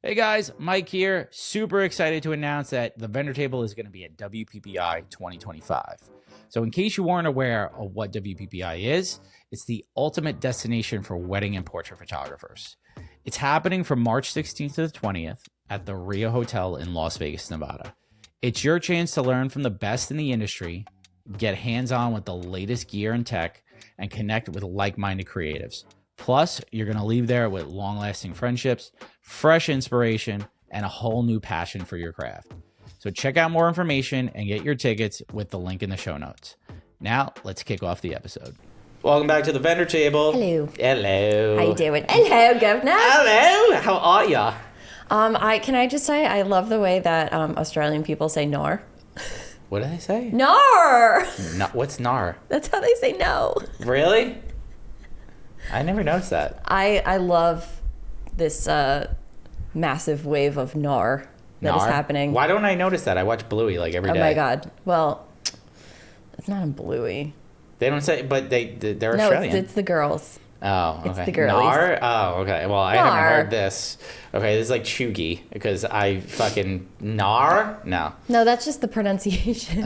Hey guys, Mike here. Super excited to announce that the vendor table is going to be at WPPI 2025. So in case you weren't aware of what WPPI is, it's the ultimate destination for wedding and portrait photographers. It's happening from March 16th to the 20th at the Rio Hotel in Las Vegas, Nevada. It's your chance to learn from the best in the industry, get hands-on with the latest gear and tech, and connect with like-minded creatives. Plus, you're going to leave there with long-lasting friendships, fresh inspiration, and a whole new passion for your craft. So check out more information and get your tickets with the link in the show notes. Now, let's kick off the episode. Welcome back to the vendor table. Hello. Hello. How you doing? Hello, governor. Hello. How are ya? Can I just say I love the way that Australian people say "nor." What do they say? Nor. No, what's nar? That's how they say no. Really? I never noticed that. I love this massive wave of nor that is happening. Why don't I notice that? I watch Bluey like every day. Oh my god. Well, it's not in Bluey. They don't say, but they're Australian. No, it's the girls. Oh, okay. It's the girlies. Nar? Oh, okay. Well, I Nar. haven't heard this. Okay, this is like chuggy because I fucking nar? No. No, that's just the pronunciation.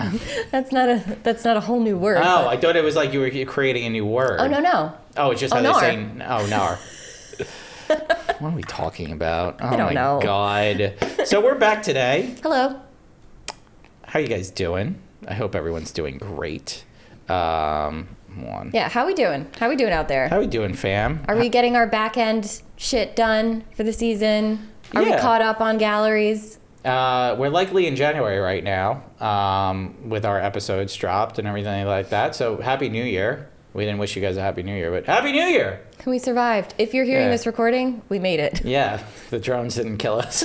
That's not a whole new word. Oh, but... I thought it was like you were creating a new word. Oh, no. Oh, it's just how nar. they say, oh, nar. What are we talking about? Oh, I don't know. my God. So we're back today. Hello. How you guys doing? I hope everyone's doing great. Yeah, how we doing? How we doing out there? How we doing, fam? Are we getting our back end shit done for the season? Are we Yeah. caught up on galleries? We're likely in January right now, with our episodes dropped and everything like that. So happy New Year. We didn't wish you guys a happy New Year, but happy New Year. We survived. If you're hearing Yeah. this recording, we made it. Yeah, the drones didn't kill us.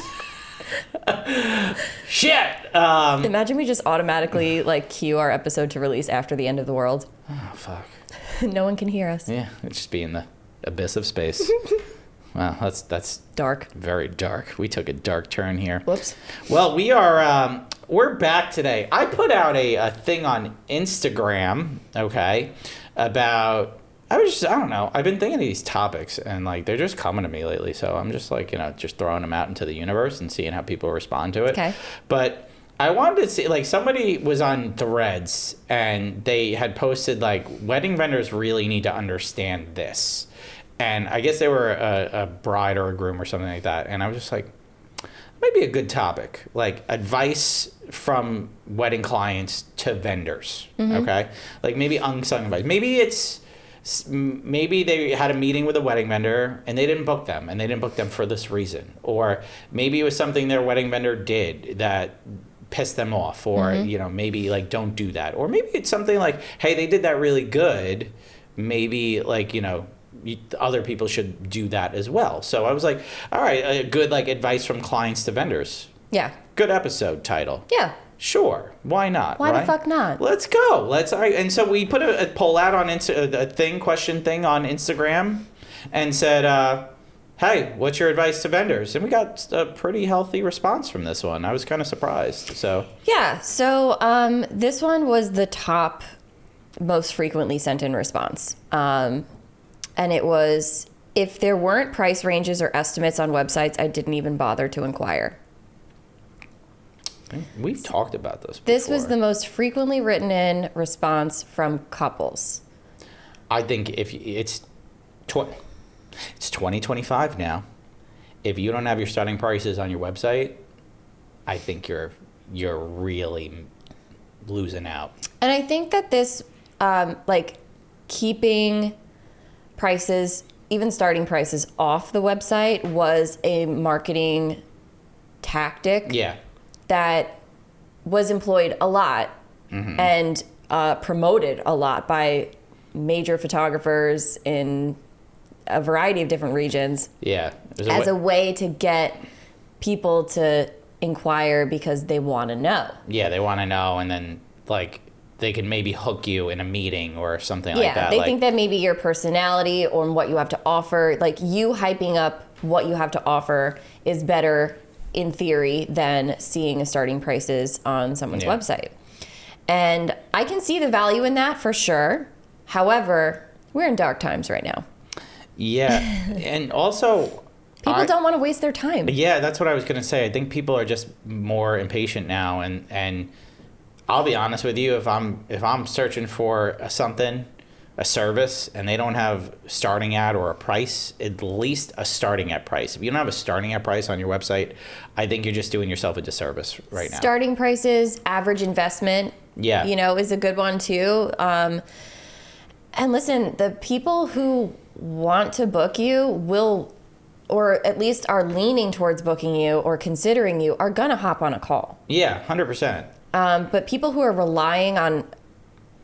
Shit. Imagine we just automatically cue our episode to release after the end of the world. Oh, fuck. No one can hear us. Yeah, it'd just be in the abyss of space. Wow, that's Dark. very dark. We took a dark turn here. Whoops. Well, we're back today. I put out a thing on Instagram, okay, about, I don't know. I've been thinking of these topics and they're just coming to me lately. So I'm just just throwing them out into the universe and seeing how people respond to it. Okay. But I wanted to see, somebody was on Threads and they had posted wedding vendors really need to understand this. And I guess they were a bride or a groom or something like that. And I was just like, might be a good topic, advice from wedding clients to vendors. Mm-hmm. Okay. Maybe unsung advice. Maybe they had a meeting with a wedding vendor and they didn't book them and they didn't book them for this reason. Or maybe it was something their wedding vendor did that pissed them off, or, maybe don't do that. Or maybe it's something hey, they did that really good. Maybe other people should do that as well. So I was like, all right, a good advice from clients to vendors. Yeah. Good episode title. Yeah. Sure, why not? Why right? the fuck not? Let's go. All right. And so we put a poll out on question thing on Instagram, and said, "Hey, what's your advice to vendors?" And we got a pretty healthy response from this one. I was kind of surprised. So Yeah. So this one was the top most frequently sent in response. And it was, if there weren't price ranges or estimates on websites, I didn't even bother to inquire. we've talked about this before. This was the most frequently written in response from couples. I think if it's 2025 now. If you don't have your starting prices on your website, I think you're really losing out. And I think that this, keeping prices, even starting prices off the website, was a marketing tactic. Yeah. That was employed a lot and promoted a lot by major photographers in a variety of different regions. Yeah. As a way to get people to inquire because they want to know. Yeah, they want to know, and then they can maybe hook you in a meeting or something like that. Yeah, they think that maybe your personality or what you have to offer, you hyping up what you have to offer is better in theory than seeing starting prices on someone's website. And I can see the value in that for sure. However, we're in dark times right now. Yeah. And also, People don't want to waste their time. Yeah, that's what I was gonna say. I think people are just more impatient now, and I'll be honest with you, if I'm searching for something, a service, and they don't have starting at or a price, at least a starting at price. If you don't have a starting at price on your website, I think you're just doing yourself a disservice right now. Starting prices, average investment, yeah, is a good one too. And listen, the people who want to book you will, or at least are leaning towards booking you or considering you, are gonna hop on a call. Yeah, 100%. But people who are relying on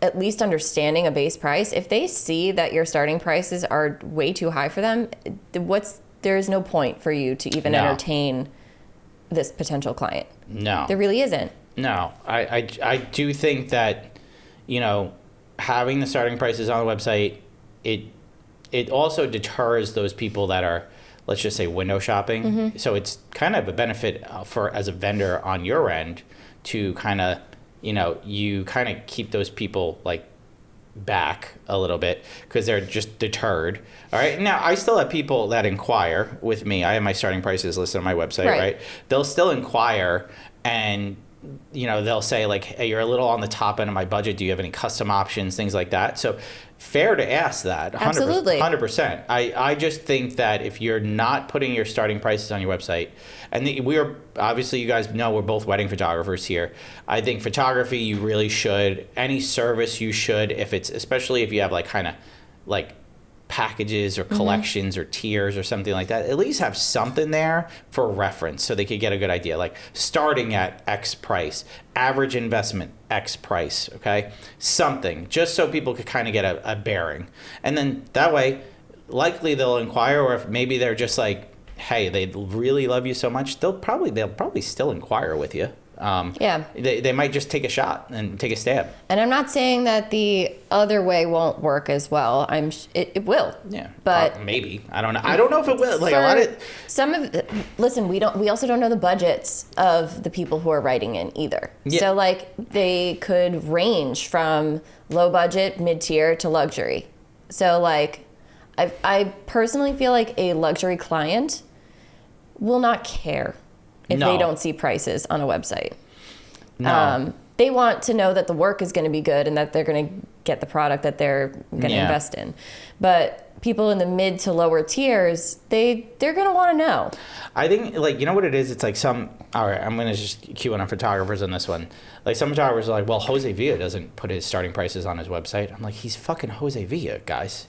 at least understanding a base price, if they see that your starting prices are way too high for them, there's no point for you to even entertain this potential client. No. There really isn't. No. I do think that, having the starting prices on the website, it also deters those people that are, let's just say, window shopping. Mm-hmm. So it's kind of a benefit as a vendor on your end to kind of, you kind of keep those people like back a little bit because they're just deterred. All right. Now, I still have people that inquire with me. I have my starting prices listed on my website, right? They'll still inquire and, they'll say like, hey, you're a little on the top end of my budget. Do you have any custom options, things like that? So fair to ask that. 100%, Absolutely. 100%. I just think that if you're not putting your starting prices on your website, and we are, obviously you guys know we're both wedding photographers here. I think photography, you really should, any service you should, especially if you have like kind of like packages or collections or tiers or something like that, at least have something there for reference so they could get a good idea, like starting at X price, average investment X price, okay? Something, just so people could kind of get a bearing. And then that way, likely they'll inquire, or if maybe they're just like, hey, they really love you so much, they'll probably still inquire with you. They might just take a shot and take a stab. And I'm not saying that the other way won't work as well. It will. Yeah, but maybe I don't know. I don't know if it will. Like we also don't know the budgets of the people who are writing in either. Yeah. So like they could range from low budget, mid tier to luxury. So like I personally feel like a luxury client will not care if they don't see prices on a website. No. They want to know that the work is going to be good and that they're going to get the product that they're going to invest in. But people in the mid to lower tiers, they're going to want to know. I think, like, you know what it is? It's like all right, I'm going to just cue in on photographers on this one. Like, some photographers are like, well, Jose Villa doesn't put his starting prices on his website. I'm like, he's fucking Jose Villa, guys.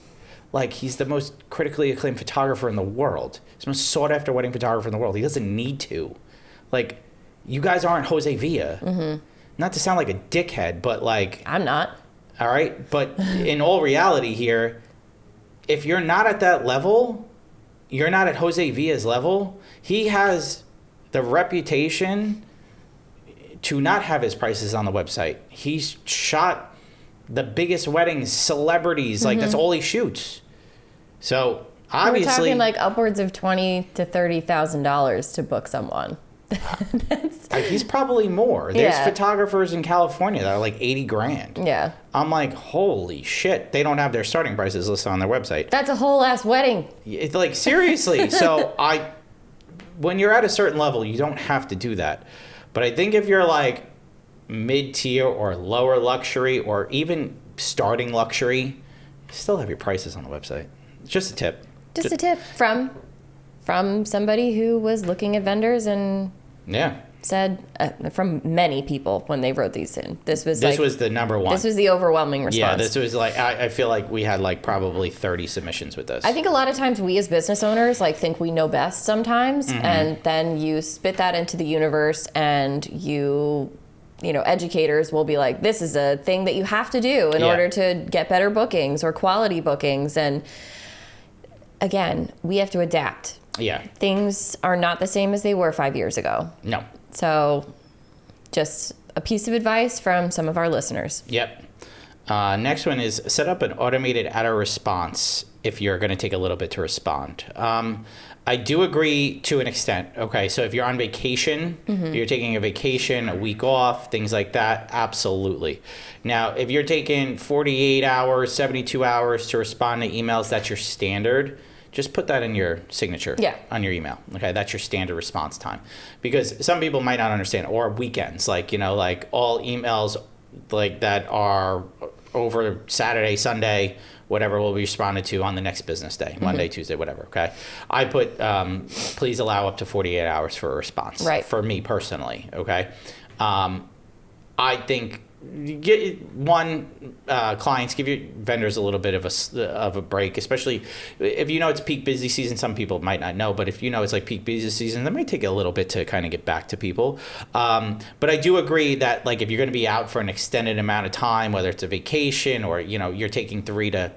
Like, he's the most critically acclaimed photographer in the world. He's the most sought after wedding photographer in the world. He doesn't need to. Like, you guys aren't Jose Villa. Mm-hmm. Not to sound like a dickhead, but like... I'm not. All right? But in all reality here, if you're not at that level, you're not at Jose Villa's level. He has the reputation to not have his prices on the website. He's shot the biggest weddings, celebrities. Like, that's all he shoots. So, obviously... We're talking like upwards of $20,000 to $30,000 to book someone. He's probably more. There's photographers in California that are like 80 grand. Yeah. I'm like, holy shit, they don't have their starting prices listed on their website. That's a whole ass wedding. It's like, seriously. So when you're at a certain level, you don't have to do that. But I think if you're like mid-tier or lower luxury or even starting luxury, still have your prices on the website. It's just a tip. Just a tip from somebody who was looking at vendors and said from many people when they wrote these in. This was the number one. This was the overwhelming response. Yeah, this was like, I feel like we had like probably 30 submissions with this. I think a lot of times we as business owners like think we know best sometimes, and then you spit that into the universe and educators will be like, this is a thing that you have to do in order to get better bookings or quality bookings. And again, we have to adapt. Yeah. Things are not the same as they were 5 years ago. No. So just a piece of advice from some of our listeners. Yep. Next one is set up an automated auto response if you're going to take a little bit to respond. I do agree to an extent. Okay, so if you're on vacation, you're taking a vacation, a week off, things like that, absolutely. Now, if you're taking 48 hours, 72 hours to respond to emails, that's your standard. just put that in your signature on your email. Okay, that's your standard response time. Because some people might not understand, or weekends, like, like all emails like that are over Saturday, Sunday, whatever will be responded to on the next business day, Monday, Tuesday, whatever, okay? I put, please allow up to 48 hours for a response, for me personally, okay? I think clients, give your vendors a little bit of a break, especially if it's peak busy season. Some people might not know, but if it's like peak busy season, that might take a little bit to kind of get back to people. But I do agree that like if you're going to be out for an extended amount of time, whether it's a vacation or you're taking 3 to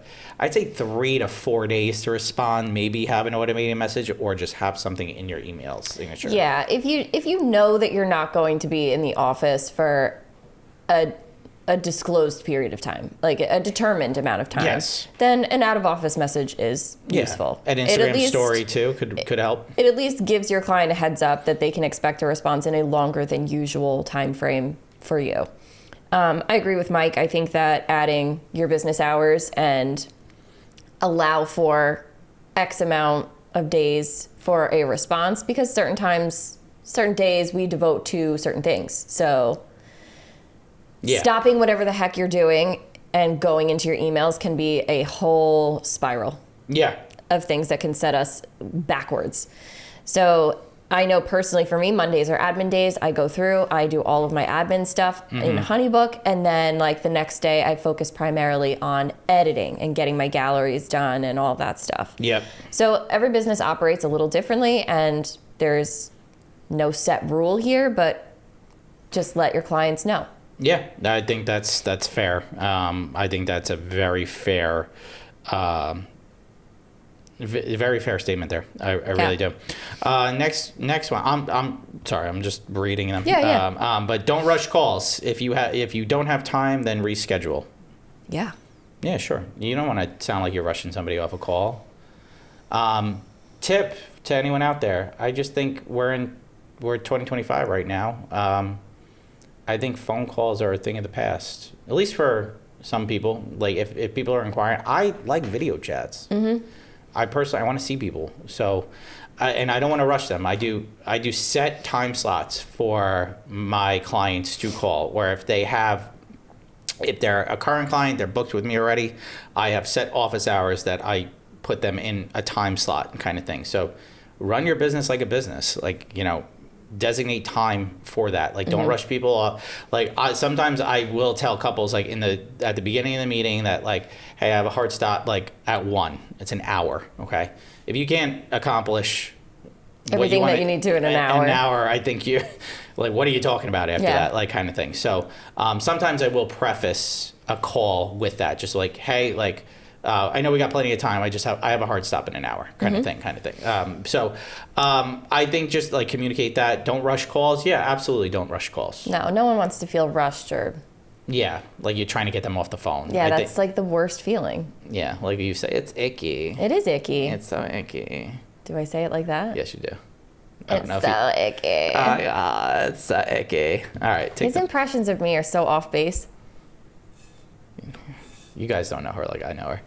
4 days to respond, maybe have an automated message or just have something in your email signature. Yeah, if you know that you're not going to be in the office for a disclosed period of time, like a determined amount of time, then an out-of-office message is useful. An Instagram story too could help. It at least gives your client a heads up that they can expect a response in a longer than usual time frame for you. I agree with Mike. I think that adding your business hours and allow for X amount of days for a response, because certain days we devote to certain things. So stopping whatever the heck you're doing and going into your emails can be a whole spiral of things that can set us backwards. So I know personally for me, Mondays are admin days. I go through, I do all of my admin stuff in Honeybook, and then like the next day I focus primarily on editing and getting my galleries done and all that stuff. So every business operates a little differently, and there's no set rule here, but just let your clients know. Yeah, I think that's fair. I think that's a very fair, very fair statement there. I really do. Next one. I'm sorry. I'm just reading them. But don't rush calls. If you don't have time, then reschedule. Yeah, sure. You don't want to sound like you're rushing somebody off a call. Tip to anyone out there. I just think we're 2025 right now. I think phone calls are a thing of the past, at least for some people. Like if people are inquiring, I like video chats. I personally, I want to see people. So, and I don't want to rush them. I do set time slots for my clients to call, where if they're a current client, they're booked with me already, I have set office hours that I put them in a time slot kind of thing. So run your business like a business, like, designate time for that. Like, don't rush people off. Like, sometimes I will tell couples, like at the beginning of the meeting, that like, hey, I have a hard stop like at 1. It's an hour. Okay, if you can't accomplish everything that you need to in an hour, I think you like, what are you talking about after that, like, kind of thing. So sometimes I will preface a call with that, just like, hey, like, I know we got plenty of time. I have a hard stop in an hour, kind of thing. So I think just like communicate that. Don't rush calls. Yeah, absolutely. Don't rush calls. No one wants to feel rushed or. Yeah, like you're trying to get them off the phone. Yeah, that's like the worst feeling. Yeah, like you say, it's icky. It is icky. It's so icky. Do I say it like that? Yes, you do. It's so icky. Oh, yeah, it's so icky. All right. His impressions of me are so off base. You guys don't know her like I know her.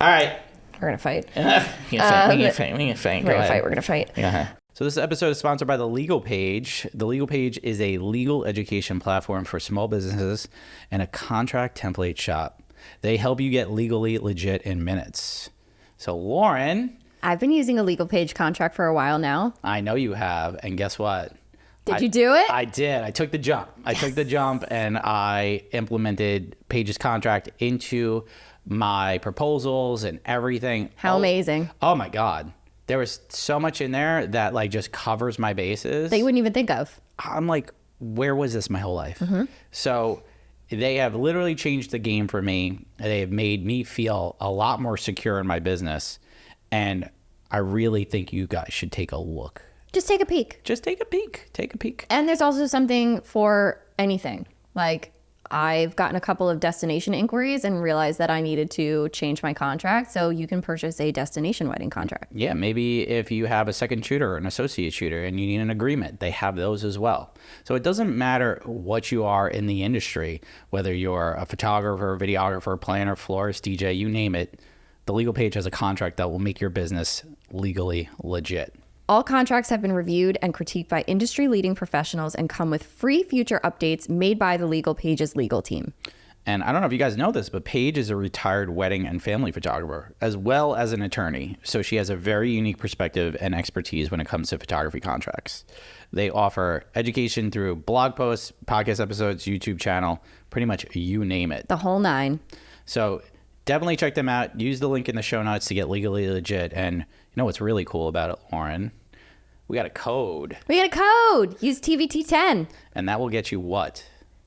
All right. We're going to fight. We're going to fight. Uh-huh. So this episode is sponsored by the Legal Paige. The Legal Paige is a legal education platform for small businesses and a contract template shop. They help you get legally legit in minutes. So Lauren. I've been using a Legal Paige contract for a while now. I know you have. And guess what? Did you do it? I did. I took the jump. And I implemented Paige's contract into my proposals and everything. How amazing. Oh my God. There was so much in there that like just covers my bases. That you wouldn't even think of. I'm like, where was this my whole life? So they have literally changed the game for me. They have made me feel a lot more secure in my business. And I really think you guys should take a look. Just take a peek. Just take a peek. Take a peek. And there's also something for anything. Like, I've gotten a couple of destination inquiries and realized that I needed to change my contract. So you can purchase a destination wedding contract. Yeah, maybe if you have a second shooter or an associate shooter and you need an agreement, they have those as well. So it doesn't matter what you are in the industry, whether you're a photographer, videographer, planner, florist, DJ, you name it, the Legal Paige has a contract that will make your business legally legit. All contracts have been reviewed and critiqued by industry-leading professionals and come with free future updates made by the Legal Paige's legal team. And I don't know if you guys know this, but Paige is a retired wedding and family photographer, as well as an attorney. So she has a very unique perspective and expertise when it comes to photography contracts. They offer education through blog posts, podcast episodes, YouTube channel, pretty much you name it. The whole nine. So definitely check them out. Use the link in the show notes to get legally legit. And you know what's really cool about it, Lauren? We got a code. We got a code. Use TVT10. And that will get you what?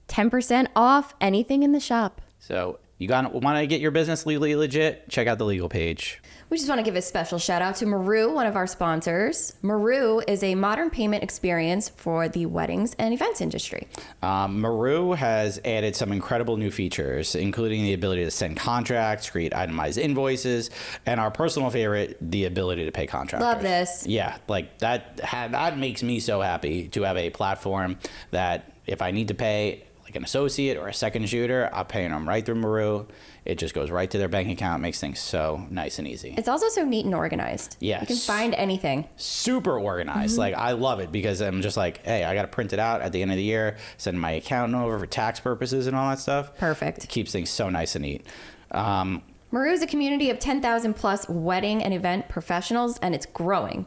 10% off anything in the shop. So you want to get your business legally legit? Check out the Legal Paige. We just want to give a special shout out to Maru, one of our sponsors. Maru is a modern payment experience for the weddings and events industry. Maru has added some incredible new features, including the ability to send contracts, create itemized invoices, and our personal favorite, the ability to pay contractors. Love this. Yeah, like that makes me so happy to have a platform that if I need to pay like an associate or a second shooter, I'm paying them right through Maru. It just goes right to their bank account, makes things so nice and easy. It's also so neat and organized. Yes. You can find anything. Super organized. Like, I love it because I'm just like, hey, I got to print it out at the end of the year, send my accountant over for tax purposes and all that stuff. Perfect. It keeps things so nice and neat. Maru is a community of 10,000 plus wedding and event professionals, and it's growing.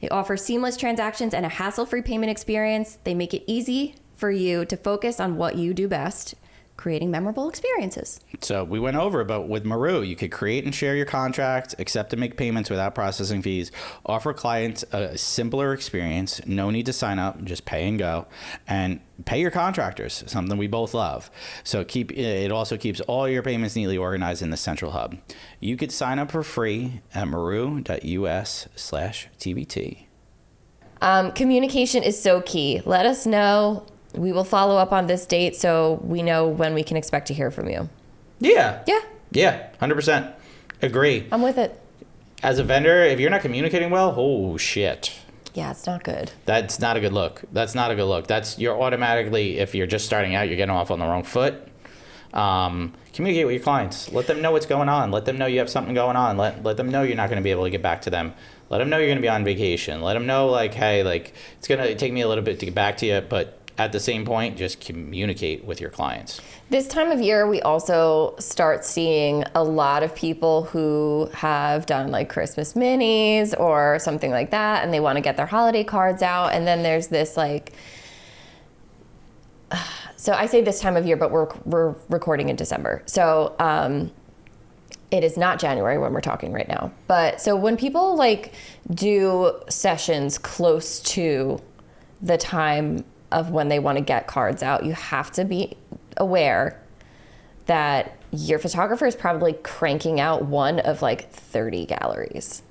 They offer seamless transactions and a hassle-free payment experience. They make it easy for you to focus on what you do best, creating memorable experiences. So we went over, but with Maru, you could create and share your contract, accept and make payments without processing fees, offer clients a simpler experience, no need to sign up, just pay and go, and pay your contractors, something we both love. So it also keeps all your payments neatly organized in the central hub. You could sign up for free at maru.us/TBT. Communication is so key. Let us know. We will follow up on this date so we know when we can expect to hear from you. Yeah. Yeah. Yeah, 100%. Agree. I'm with it. As a vendor, if you're not communicating well, oh shit. Yeah, it's not good. That's not a good look. That's not a good look. You're automatically, if you're just starting out, you're getting off on the wrong foot. Communicate with your clients. Let them know what's going on. Let them know you have something going on. Let them know you're not going to be able to get back to them. Let them know you're going to be on vacation. Let them know, like, hey, like, it's going to take me a little bit to get back to you, but at the same point, just communicate with your clients. This time of year, we also start seeing a lot of people who have done like Christmas minis or something like that, and they want to get their holiday cards out. And then there's this like, so I say this time of year, but we're recording in December. So it is not January when we're talking right now. But so when people like do sessions close to the time of when they want to get cards out, you have to be aware that your photographer is probably cranking out one of like 30 galleries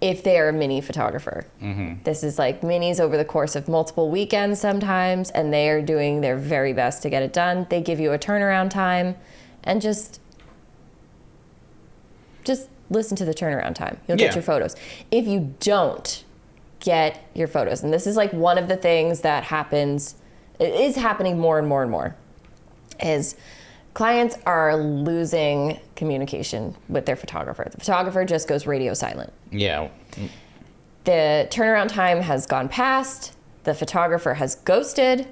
if they're a mini photographer. Mm-hmm. This is like minis over the course of multiple weekends sometimes, and they are doing their very best to get it done. They give you a turnaround time, and just listen to the turnaround time. You'll get your photos. If you don't get your photos, and this is like one of the things that is happening more and more and more, is clients are losing communication with their photographer. The photographer just goes radio silent. Yeah. The turnaround time has gone past. The photographer has ghosted.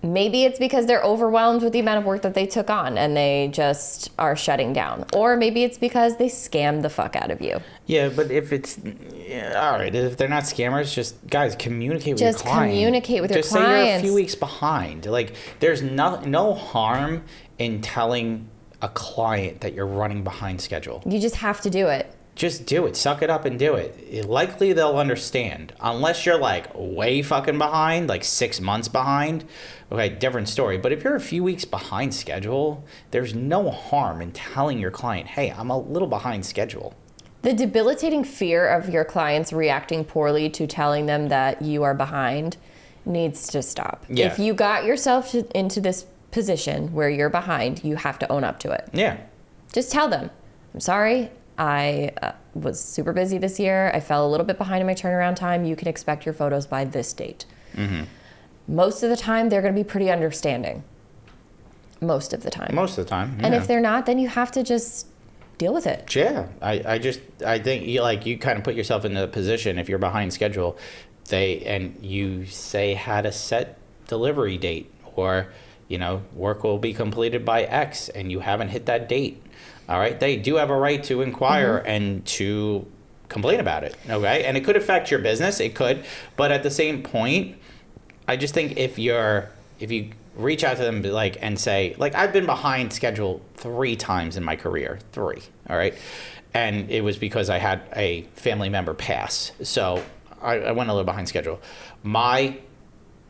Maybe it's because they're overwhelmed with the amount of work that they took on and they just are shutting down. Or maybe it's because they scammed the fuck out of you. Yeah, but if it's, all right, if they're not scammers, just, guys, communicate with your client. Just communicate with your clients. Just say you're a few weeks behind. Like, there's no harm in telling a client that you're running behind schedule. You just have to do it. Just do it. Suck it up and do it. Likely they'll understand. Unless you're like way fucking behind, like 6 months behind. Okay, different story. But if you're a few weeks behind schedule, there's no harm in telling your client, hey, I'm a little behind schedule. The debilitating fear of your clients reacting poorly to telling them that you are behind needs to stop. Yeah. If you got yourself into this position where you're behind, you have to own up to it. Yeah. Just tell them, I'm sorry, I was super busy this year. I fell a little bit behind in my turnaround time. You can expect your photos by this date. Mm-hmm. Most of the time, they're going to be pretty understanding. Most of the time. Most of the time. Yeah. And if they're not, then you have to just deal with it. Yeah. I think you kind of put yourself in the position if you're behind schedule, and you say had a set delivery date, or, work will be completed by X and you haven't hit that date. All right. They do have a right to inquire and to complain about it. Okay. And it could affect your business. It could. But at the same point, I just think if you reach out to them and say, I've been behind schedule 3 times in my career, 3. All right. And it was because I had a family member pass. So I went a little behind schedule. My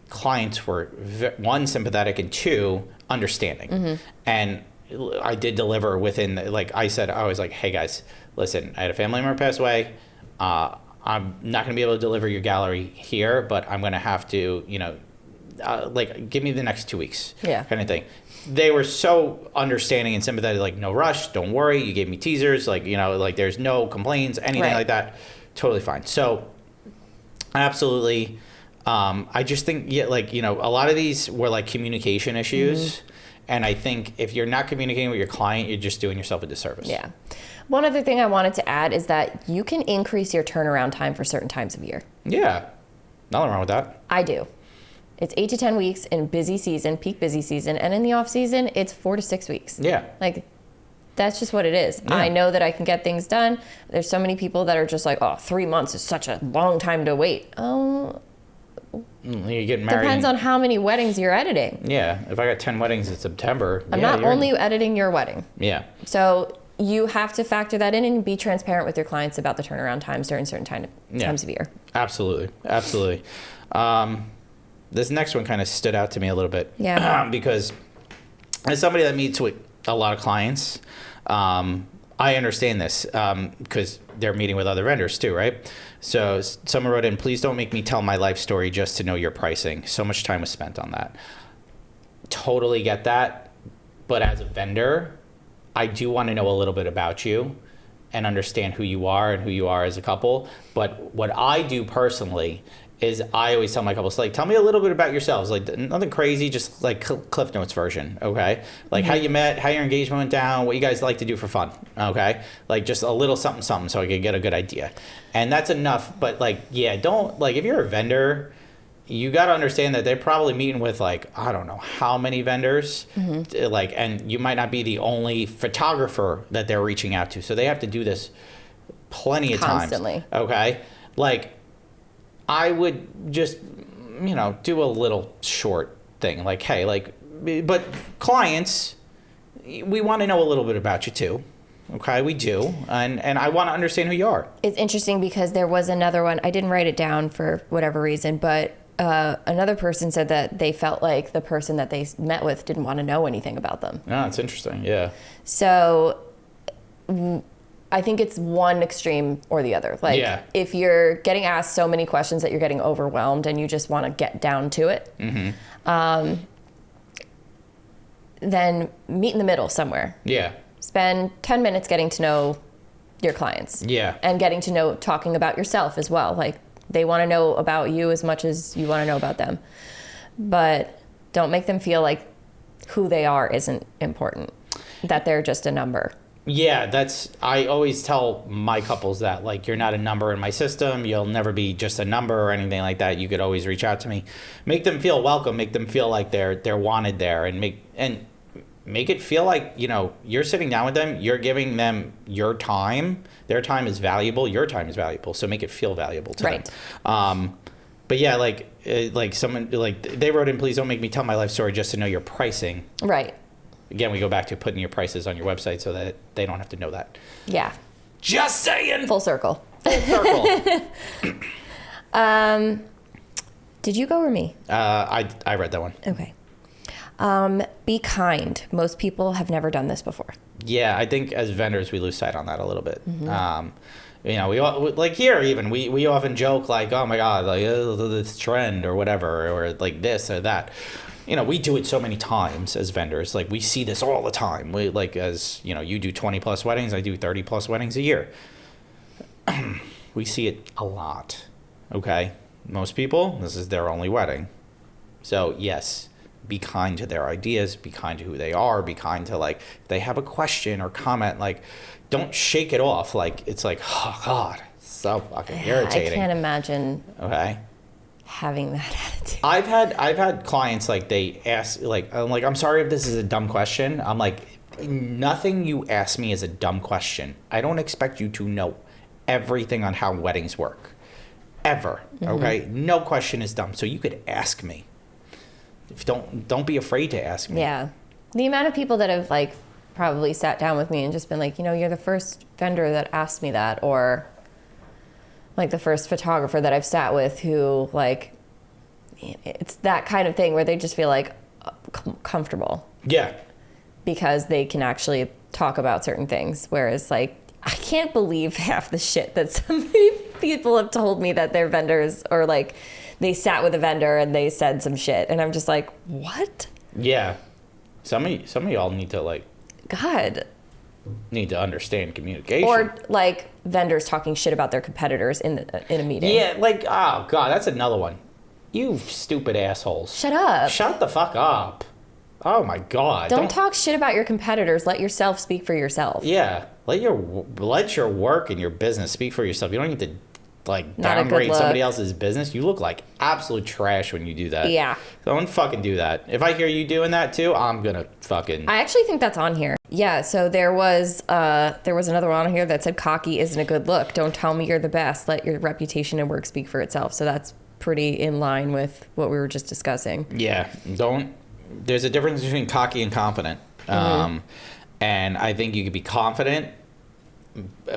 clients were, 1, sympathetic, and 2, understanding. And I did deliver within, I said, I was like, hey guys, listen, I had a family member pass away. I'm not going to be able to deliver your gallery here, but I'm going to have to, give me the next 2 weeks, kind of thing. They were so understanding and sympathetic, no rush, don't worry. You gave me teasers, there's no complaints, anything like that. Totally fine. So absolutely. I just think, a lot of these were communication issues. And I think if you're not communicating with your client, you're just doing yourself a disservice. Yeah. One other thing I wanted to add is that you can increase your turnaround time for certain times of year. Yeah. Nothing wrong with that. I do. It's 8 to 10 weeks in busy season, peak busy season. And in the off season, it's 4 to 6 weeks. Yeah. That's just what it is. Yeah. I know that I can get things done. There's so many people that are just 3 months is such a long time to wait. Oh, you get married. Depends on how many weddings you're editing. Yeah. If I got 10 weddings in September. I'm not only editing your wedding. Yeah. So you have to factor that in and be transparent with your clients about the turnaround times during certain times of year. Absolutely. Absolutely. This next one kind of stood out to me a little bit. Yeah. Because as somebody that meets with a lot of clients, I understand this because they're meeting with other vendors too, right? So someone wrote in, please don't make me tell my life story just to know your pricing. So much time was spent on that. Totally get that. But as a vendor, I do want to know a little bit about you and understand who you are and who you are as a couple. But what I do personally is I always tell my couples, tell me a little bit about yourselves. Nothing crazy, just Cliff Notes version, okay? How you met, how your engagement went down, what you guys like to do for fun, okay? Just a little something, something, so I can get a good idea. And that's enough, but don't, if you're a vendor, you got to understand that they're probably meeting with I don't know how many vendors, and you might not be the only photographer that they're reaching out to. So they have to do this plenty of times. Constantly. Okay? I would just, do a little short thing. Hey, but clients, we want to know a little bit about you too. Okay, we do. And I want to understand who you are. It's interesting because there was another one. I didn't write it down for whatever reason, but another person said that they felt like the person that they met with didn't want to know anything about them. Oh, that's interesting. Yeah. So I think it's one extreme or the other. If you're getting asked so many questions that you're getting overwhelmed and you just want to get down to it, then meet in the middle somewhere. Yeah. Spend 10 minutes getting to know your clients. Yeah. And getting to know, talking about yourself as well. They want to know about you as much as you want to know about them. But don't make them feel like who they are isn't important, that they're just a number. Yeah, I always tell my couples that, you're not a number in my system. You'll never be just a number or anything like that. You could always reach out to me. Make them feel welcome. Make them feel like they're wanted there, and make it feel like, you're sitting down with them. You're giving them your time. Their time is valuable. Your time is valuable. So make it feel valuable to them. But yeah, someone, they wrote in, please don't make me tell my life story just to know your pricing. Right. Again, we go back to putting your prices on your website so that they don't have to know that. Yeah. Just saying. Full circle. Full circle. Did you go or me? I read that one. Okay. Be kind. Most people have never done this before. Yeah, I think as vendors, we lose sight on that a little bit. We all, here even, we often joke oh my God, this trend or whatever, or this or that. we do it so many times as vendors. Like, we see this all the time. We, like, as, you do 20 plus weddings, I do 30 plus weddings a year. We see it a lot. Okay? Most people, this is their only wedding. So, yes, be kind to their ideas, be kind to who they are, be kind to, like, if they have a question or comment, like, don't shake it off. Like, it's like, oh, God, so fucking irritating. I can't imagine okay? having that attitude. I've had clients, like, they ask, like, I'm sorry if this is a dumb question. I'm like, nothing you ask me is a dumb question. I don't expect you to know everything on how weddings work. Ever. Okay? No question is dumb. So you could ask me. Don't be afraid to ask me. Yeah. The amount of people that have, like, probably sat down with me and just been like, you're the first vendor that asked me that, or like the first photographer that I've sat with who, like, it's that kind of thing where they just feel like comfortable. Yeah. Because they can actually talk about certain things. Whereas, like, I can't believe half the shit that some people have told me that they're vendors, or like they sat with a vendor and they said some shit. And I'm just like, what? Yeah. Some of y'all need to, like, God. Need to understand communication. Or like vendors talking shit about their competitors in a meeting. Yeah, like, oh God, that's another one. You stupid assholes. Shut up. Shut the fuck up. Oh my God. Don't talk shit about your competitors. Let yourself speak for yourself. Yeah. Let your work and your business speak for yourself. You don't need to, like, Not a good downgrade look. somebody else's business. You look like absolute trash when you do that. Yeah. Don't fucking do that. If I hear you doing that too, I'm gonna fucking... I actually think that's on here. Yeah, so there was another one on here that said cocky isn't a good look. Don't tell me you're the best. Let your reputation and work speak for itself. So that's pretty in line with what we were just discussing. Yeah. There's a difference between cocky and confident. And I think you could be confident,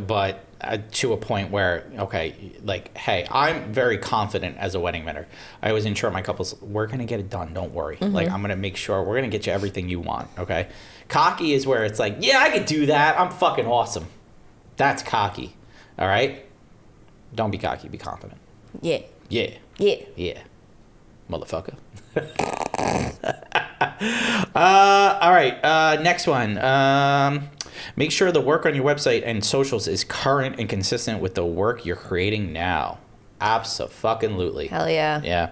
but to a point where, okay, like, hey, I'm very confident as a wedding vendor. I always ensure my couples, we're going to get it done. Don't worry. Like, I'm going to make sure we're going to get you everything you want. Okay. Cocky is where it's like, yeah, I could do that. I'm fucking awesome. That's cocky. All right. Don't be cocky. Be confident. Yeah. Yeah. Yeah. Yeah. Motherfucker. All right. Next one. Make sure the work on your website and socials is current and consistent with the work you're creating now. Abso-fucking-lutely. Hell yeah. Yeah.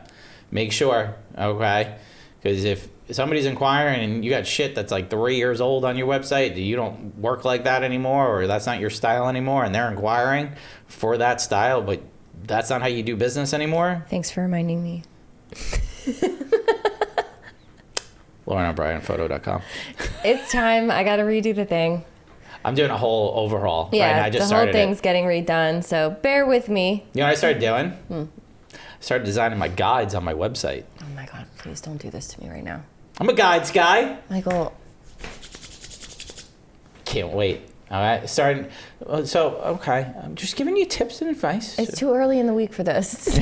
Make sure, okay? Because if somebody's inquiring and you got shit that's like 3 years old on your website, you don't work like that anymore, or that's not your style anymore, and they're inquiring for that style, but that's not how you do business anymore. Thanks for reminding me. LaurenO'BrienPhoto.com. It's time. I got to redo the thing. I'm doing a whole overhaul. Yeah, right now. I just the whole started thing's it. getting redone, so bear with me. You know what I started doing? I started designing my guides on my website. Oh my God, please don't do this to me right now. I'm a guides guy. Michael. Can't wait. All right. Okay. I'm just giving you tips and advice. It's too early in the week for this.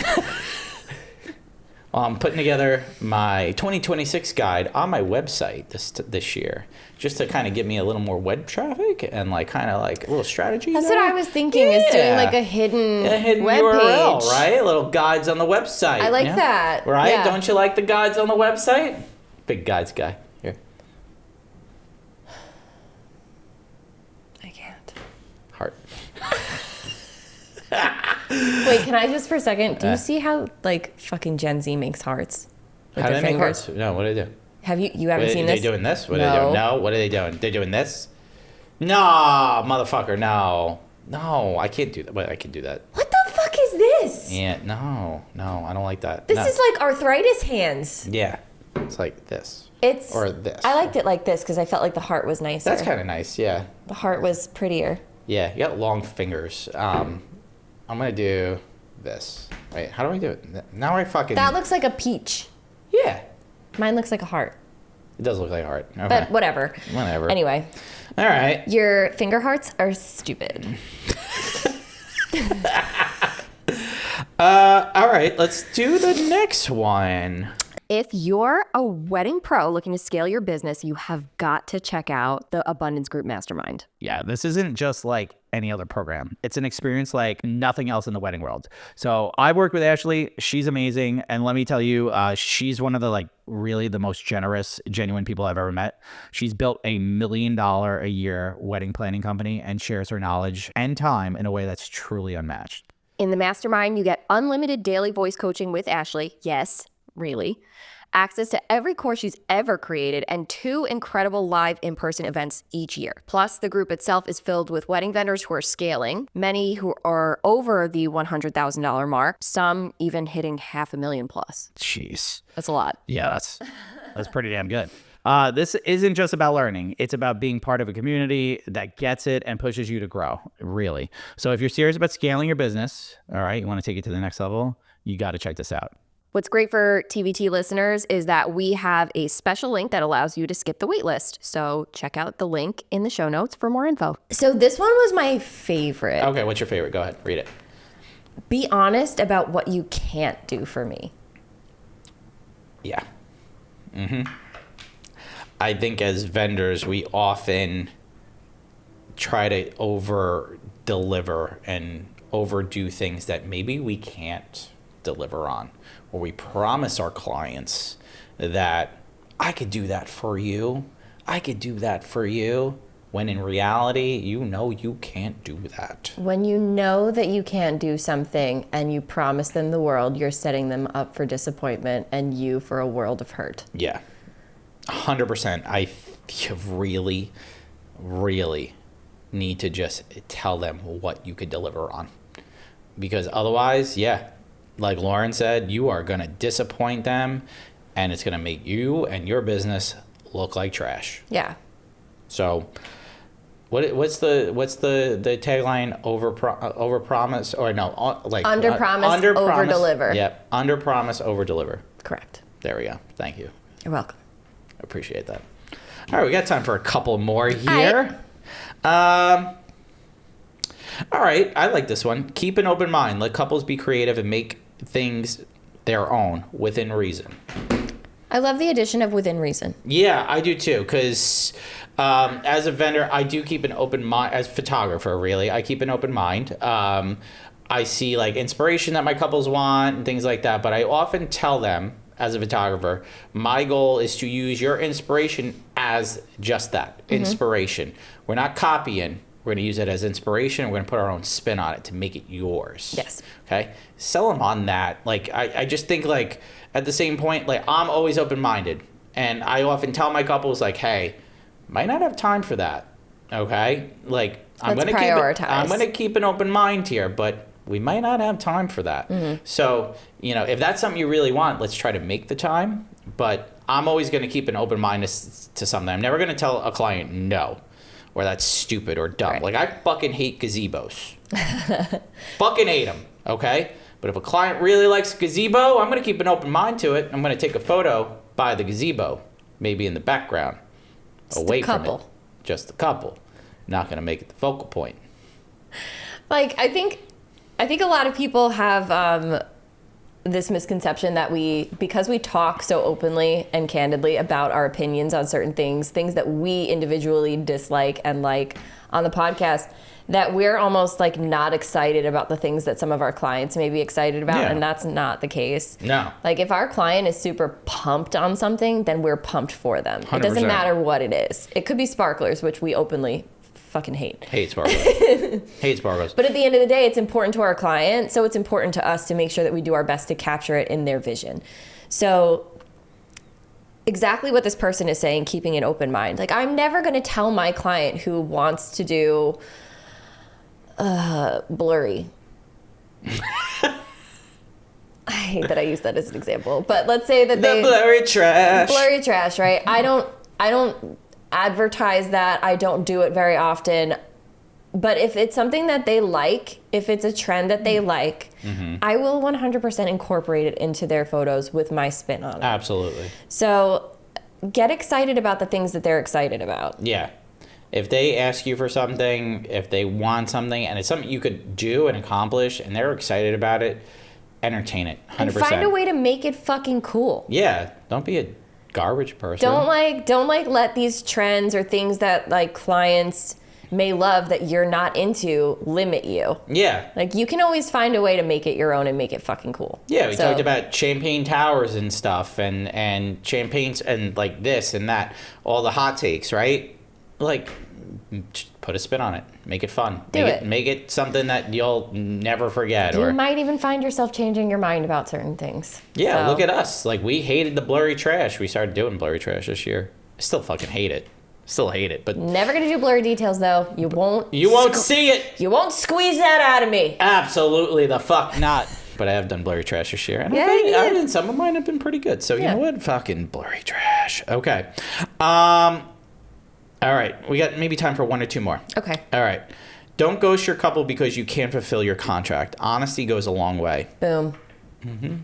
Well, I'm putting together my 2026 guide on my website this year, just to kind of get me a little more web traffic and like kind of like a little strategy. That's there. what I was thinking, is doing like a hidden web URL, page. right? Little guides on the website. I like that. Right? Yeah. Don't you like the guides on the website? Big guides guy. Here. I can't. Heart. Wait, can I just for a second? Do you see how like fucking Gen Z makes hearts with How do their they make fingers? hearts? No, what do they do? Have you haven't seen Are this? they doing this? What are No. they doing? No, what are they doing? They're doing this? No, motherfucker, no. No, I can't do that. Wait, I can do that. What the fuck is this? Yeah, no, I don't like that. This No. is like arthritis hands. Yeah, it's like this. It's Or this. I liked it like this because I felt like the heart was nicer. That's kind of nice, yeah. The heart was prettier. Yeah, you got long fingers. I'm going to do this. Wait, how do I do it? Now I fucking... That looks like a peach. Yeah, Mine looks like a heart. it does look like a heart. Okay. But whatever. Whatever. Anyway, All right. your finger hearts are stupid. All right, let's do the next one. If you're a wedding pro looking to scale your business, you have got to check out the Abundance Group Mastermind. Yeah, this isn't just like any other program. It's an experience like nothing else in the wedding world. So I worked with Ashley. She's amazing. And let me tell you, she's one of the like really the most generous, genuine people I've ever met. She's built $1 million a year wedding planning company and shares her knowledge and time in a way that's truly unmatched. In the Mastermind, you get unlimited daily voice coaching with Ashley. Yes, really. Access to every course she's ever created, and 2 incredible live in-person events each year. Plus, the group itself is filled with wedding vendors who are scaling, many who are over the $100,000 mark, some even hitting $500,000 plus. Jeez. That's a lot. Yeah, that's pretty damn good. This isn't just about learning. It's about being part of a community that gets it and pushes you to grow, really. So if you're serious about scaling your business, all right, you want to take it to the next level, you got to check this out. What's great for TVT listeners is that we have a special link that allows you to skip the wait list. So check out the link in the show notes for more info. So this one was my favorite. Okay, what's your favorite? Go ahead, read it. Be honest about what you can't do for me. Yeah. I think as vendors, we often try to over deliver and overdo things that maybe we can't deliver on, or we promise our clients that I could do that for you. I could do that for you. When in reality, you know you can't do that. When you know that you can't do something and you promise them the world, you're setting them up for disappointment and you for a world of hurt. Yeah, 100%. I really, really need to just tell them what you could deliver on. Because otherwise, yeah, like Lauren said, you are going to disappoint them and it's going to make you and your business look like trash. Yeah. So what's the tagline? Over promise, or no, like Under promise, over deliver. Yep. Under promise, over deliver. Correct. There we go. Thank you. You're welcome. I appreciate that. All right, we got time for a couple more here. All right, I like this one. Keep an open mind. Let couples be creative and make things their own within reason. I love the addition of within reason. Yeah, I do too, because as a vendor, I do keep an open mind. As a photographer, really, I keep an open mind. I see like inspiration that my couples want and things like that, but I often tell them as a photographer, my goal is to use your inspiration as just that, inspiration. We're not copying. We're going to use it as inspiration. We're going to put our own spin on it to make it yours. Yes. Okay. Sell them on that. Like, I just think like at the same point, like I'm always open-minded, and I often tell my couples like, hey, might not have time for that. Okay. Like I'm going to keep an open mind here, but we might not have time for that. So, you know, if that's something you really want, let's try to make the time. But I'm always going to keep an open mind to something. I'm never going to tell a client no, or that's stupid or dumb. Right. Like, I fucking hate gazebos. Fucking hate them, okay? But if a client really likes a gazebo, I'm going to keep an open mind to it. I'm going to take a photo by the gazebo, maybe in the background, away from it. Just a couple. Not going to make it the focal point. Like, I think a lot of people have this misconception that because we talk so openly and candidly about our opinions on certain things that we individually dislike and like on the podcast, that we're almost like not excited about the things that some of our clients may be excited about. Yeah. And that's not the case. No. Like if our client is super pumped on something, then we're pumped for them. 100%. It doesn't matter what it is. It could be sparklers, which we openly fucking hate. Hate sparklers. Hate sparklers. But at the end of the day, it's important to our client, so it's important to us to make sure that we do our best to capture it in their vision. So exactly what this person is saying, keeping an open mind. Like, I'm never going to tell my client who wants to do blurry. I hate that I use that as an example, but let's say that the blurry trash, right? I don't advertise that. I don't do it very often. But if it's something that they like, if it's a trend that they like, I will 100% incorporate it into their photos with my spin on it. Absolutely. So get excited about the things that they're excited about. Yeah. If they ask you for something, if they want something, and it's something you could do and accomplish, and they're excited about it, entertain it 100%. And find a way to make it fucking cool. Yeah, don't be a garbage person. Don't let these trends or things that like clients may love that you're not into limit you. Yeah. Like you can always find a way to make it your own and make it fucking cool. Yeah, we talked about champagne towers and stuff and champagnes and like this and that, all the hot takes, right? Like just put a spin on it. Make it fun. Make it something that you'll never forget. You might even find yourself changing your mind about certain things. Yeah, so. Look at us. Like we hated the blurry trash. We started doing blurry trash this year. I still fucking hate it. Still hate it, but never gonna do blurry details though. You won't see it. You won't squeeze that out of me. Absolutely the fuck not. But I have done blurry trash this year, and I mean, some of mine have been pretty good. So you know what? Fucking blurry trash. Okay. All right. We got maybe time for one or two more. Okay. All right. Don't ghost your couple because you can't fulfill your contract. Honesty goes a long way. Boom. Mm-hmm.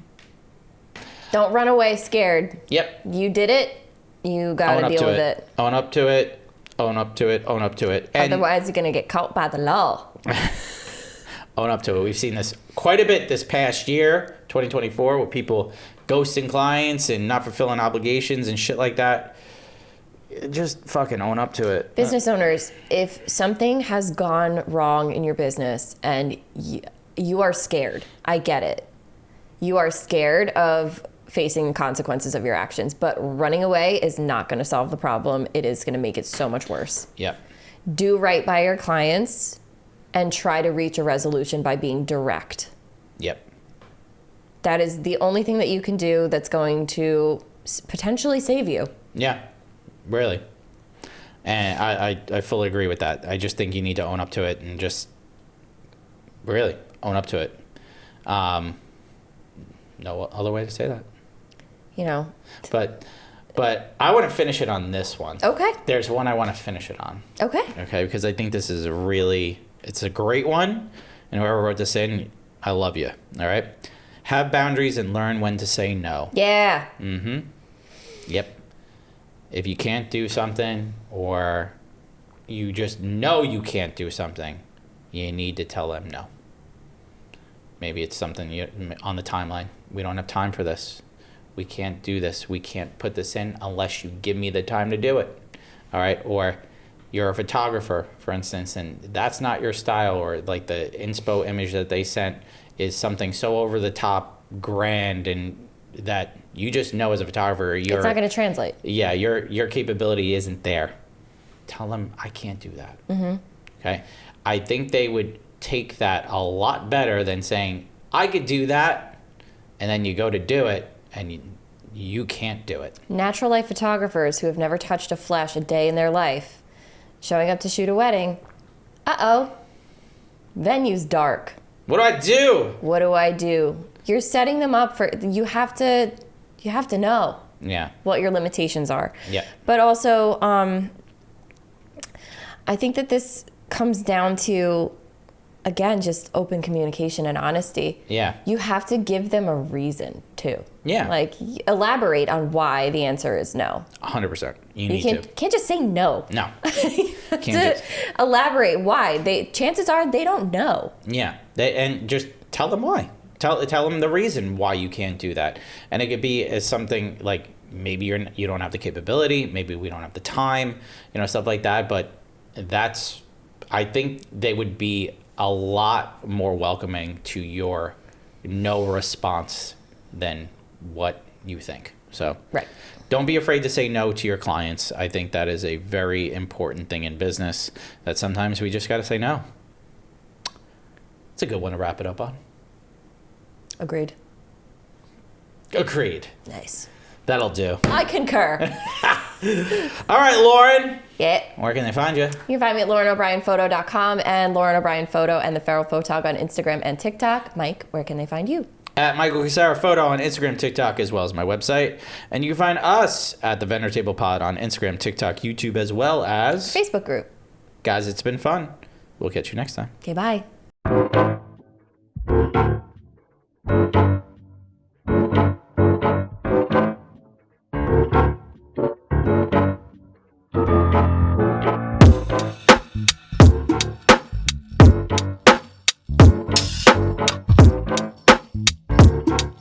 Don't run away scared. Yep. You did it. You gotta deal with it. Own up to it. Own up to it. Own up to it. And otherwise, you're gonna get caught by the law. Own up to it. We've seen this quite a bit this past year, 2024, with people ghosting clients and not fulfilling obligations and shit like that. Just fucking own up to it. Business owners, if something has gone wrong in your business and you are scared, I get it. You are scared of facing the consequences of your actions, but running away is not going to solve the problem. It is going to make it so much worse. Yep. Do right by your clients and try to reach a resolution by being direct. Yep. That is the only thing that you can do that's going to potentially save you. Yeah, really. And I fully agree with that. I just think you need to own up to it and just really own up to it. No other way to say that. You know. But I want to finish it on this one. Okay. There's one I want to finish it on. Okay. Okay, because I think this is it's a great one. And whoever wrote this in, I love you. All right. Have boundaries and learn when to say no. Yeah. Mm-hmm. Yep. If you can't do something or you just know you can't do something, you need to tell them no. Maybe it's something on the timeline. We don't have time for this. We can't do this. We can't put this in unless you give me the time to do it. All right. Or you're a photographer, for instance, and that's not your style, or like the inspo image that they sent is something so over the top grand and that you just know as a photographer, it's not going to translate. Yeah. Your capability isn't there. Tell them I can't do that. Mm-hmm. Okay. I think they would take that a lot better than saying I could do that, and then you go to do it and you can't do it. Natural life photographers who have never touched a flesh a day in their life, showing up to shoot a wedding. Venue's dark. What do I do? What do I do? You're setting them up for, you have to know what your limitations are. Yeah. But also, I think that this comes down to, again, just open communication and honesty. Yeah. You have to give them a reason too. Yeah. Like elaborate on why the answer is no. 100%. You can't just say no. No. Elaborate why. Chances are they don't know. Yeah. And just tell them why. Tell them the reason why you can't do that. And it could be as something like maybe you don't have the capability, maybe we don't have the time, stuff like that. But I think they would be a lot more welcoming to your no response than what you think. So right. Don't be afraid to say no to your clients. I think that is a very important thing in business, that sometimes we just got to say no. It's a good one to wrap it up on. Agreed. Nice. That'll do. I concur. All right, Lauren. Yeah. Where can they find you? You can find me at LaurenO'BrienPhoto.com and Lauren O'Brien Photo and the Feral Photog on Instagram and TikTok. Mike, where can they find you? At Michael Casara Photo on Instagram, TikTok, as well as my website. And you can find us at the Vendor Table Pod on Instagram, TikTok, YouTube, as well as Facebook group. Guys, it's been fun. We'll catch you next time. Okay, bye.